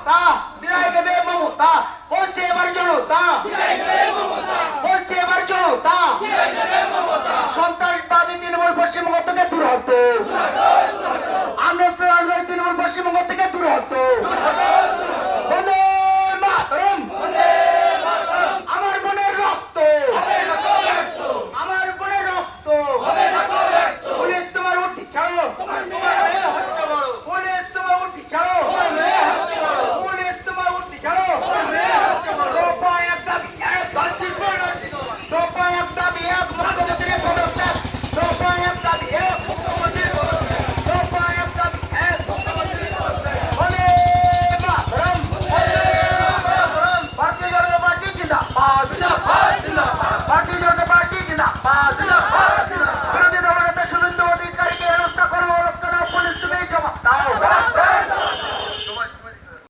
মমতা বিদায় দেবে মমতা বলছে এবার জনতা বলছে এবার জনতা সন্ত্রাসবাদী তৃণমূল পশ্চিমবঙ্গ থেকে দূর হতে আমরা